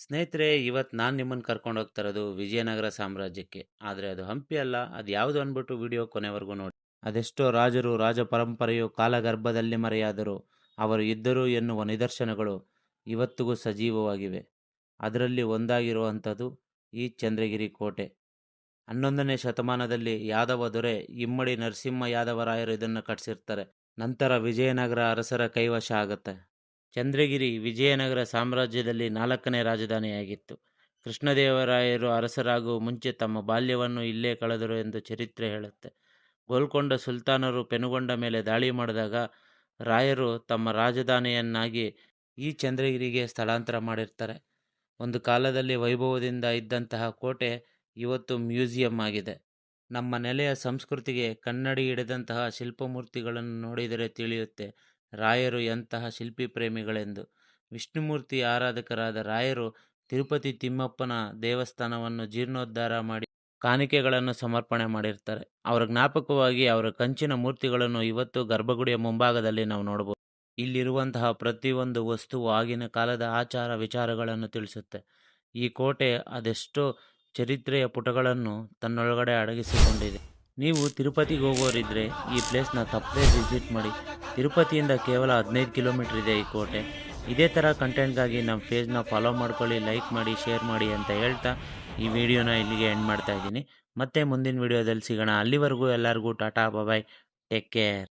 ಸ್ನೇಹಿತರೆ, ಇವತ್ತು ನಾನು ನಿಮ್ಮನ್ನು ಕರ್ಕೊಂಡು ಹೋಗ್ತಾ ಇರೋದು ವಿಜಯನಗರ ಸಾಮ್ರಾಜ್ಯಕ್ಕೆ. ಆದರೆ ಅದು ಹಂಪಿ ಅಲ್ಲ, ಅದು ಯಾವುದು ಅಂದ್ಬಿಟ್ಟು ವಿಡಿಯೋ ಕೊನೆವರೆಗೂ ನೋಡಿ. ಅದೆಷ್ಟೋ ರಾಜರು ರಾಜ ಪರಂಪರೆಯು ಕಾಲಗರ್ಭದಲ್ಲಿ ಮರೆಯಾದರು, ಅವರು ಇದ್ದರು ಎನ್ನುವ ನಿದರ್ಶನಗಳು ಇವತ್ತಿಗೂ ಸಜೀವವಾಗಿವೆ. ಅದರಲ್ಲಿ ಒಂದಾಗಿರುವಂಥದ್ದು ಈ ಚಂದ್ರಗಿರಿ ಕೋಟೆ. 11ನೇ ಶತಮಾನದಲ್ಲಿ ಯಾದವ ದೊರೆ ಇಮ್ಮಡಿ ನರಸಿಂಹ ಯಾದವರಾಯರು ಇದನ್ನು ಕಟ್ಟಿಸಿರ್ತಾರೆ. ನಂತರ ವಿಜಯನಗರ ಅರಸರ ಕೈವಶ ಆಗುತ್ತೆ. ಚಂದ್ರಗಿರಿ ವಿಜಯನಗರ ಸಾಮ್ರಾಜ್ಯದಲ್ಲಿ 4ನೇ ರಾಜಧಾನಿಯಾಗಿತ್ತು. ಕೃಷ್ಣದೇವರಾಯರು ಅರಸರಾಗುವ ಮುಂಚೆ ತಮ್ಮ ಬಾಲ್ಯವನ್ನು ಇಲ್ಲೇ ಕಳೆದರು ಎಂದು ಚರಿತ್ರೆ ಹೇಳುತ್ತೆ. ಗೋಲ್ಕೊಂಡ ಸುಲ್ತಾನರು ಪೆನುಗೊಂಡ ಮೇಲೆ ದಾಳಿ ಮಾಡಿದಾಗ ರಾಯರು ತಮ್ಮ ರಾಜಧಾನಿಯನ್ನಾಗಿ ಈ ಚಂದ್ರಗಿರಿಗೆ ಸ್ಥಳಾಂತರ ಮಾಡಿರ್ತಾರೆ. ಒಂದು ಕಾಲದಲ್ಲಿ ವೈಭವದಿಂದ ಇದ್ದಂತಹ ಕೋಟೆ ಇವತ್ತು ಮ್ಯೂಸಿಯಂ ಆಗಿದೆ. ನಮ್ಮ ನೆಲೆಯ ಸಂಸ್ಕೃತಿಗೆ ಕನ್ನಡಿ ಹಿಡಿದಂತಹ ಶಿಲ್ಪಮೂರ್ತಿಗಳನ್ನು ನೋಡಿದರೆ ತಿಳಿಯುತ್ತೆ ರಾಯರು ಎಂತಹ ಶಿಲ್ಪಿ ಪ್ರೇಮಿಗಳೆಂದು. ವಿಷ್ಣುಮೂರ್ತಿ ಆರಾಧಕರಾದ ರಾಯರು ತಿರುಪತಿ ತಿಮ್ಮಪ್ಪನ ದೇವಸ್ಥಾನವನ್ನು ಜೀರ್ಣೋದ್ಧಾರ ಮಾಡಿ ಕಾಣಿಕೆಗಳನ್ನು ಸಮರ್ಪಣೆ ಮಾಡಿರ್ತಾರೆ. ಅವರ ಜ್ಞಾಪಕವಾಗಿ ಅವರ ಕಂಚಿನ ಮೂರ್ತಿಗಳನ್ನು ಇವತ್ತು ಗರ್ಭಗುಡಿಯ ಮುಂಭಾಗದಲ್ಲಿ ನಾವು ನೋಡಬಹುದು. ಇಲ್ಲಿರುವಂತಹ ಪ್ರತಿಯೊಂದು ವಸ್ತುವು ಆಗಿನ ಕಾಲದ ಆಚಾರ ವಿಚಾರಗಳನ್ನು ತಿಳಿಸುತ್ತೆ. ಈ ಕೋಟೆ ಅದೆಷ್ಟೋ ಚರಿತ್ರೆಯ ಪುಟಗಳನ್ನು ತನ್ನೊಳಗಡೆ ಅಡಗಿಸಿಕೊಂಡಿದೆ. ನೀವು ತಿರುಪತಿಗೆ ಹೋಗೋರಿದ್ದರೆ ಈ ಪ್ಲೇಸ್ನ ತಪ್ಪದೇ ವಿಸಿಟ್ ಮಾಡಿ. ತಿರುಪತಿಯಿಂದ ಕೇವಲ 15 ಕಿಲೋಮೀಟರ್ ಇದೆ ಈ ಕೋಟೆ. ಇದೇ ಥರ ಕಂಟೆಂಟ್ಗಾಗಿ ನಮ್ಮ ಪೇಜ್ನ ಫಾಲೋ ಮಾಡ್ಕೊಳ್ಳಿ, ಲೈಕ್ ಮಾಡಿ, ಶೇರ್ ಮಾಡಿ ಅಂತ ಹೇಳ್ತಾ ಈ ವಿಡಿಯೋನ ಇಲ್ಲಿಗೆ ಎಂಡ್ ಮಾಡ್ತಾ ಇದ್ದೀನಿ. ಮತ್ತೆ ಮುಂದಿನ ವಿಡಿಯೋದಲ್ಲಿ ಸಿಗೋಣ. ಅಲ್ಲಿವರೆಗೂ ಎಲ್ಲರಿಗೂ ಟಾಟಾ ಬಾಯ್, ಟೇಕ್ ಕೇರ್.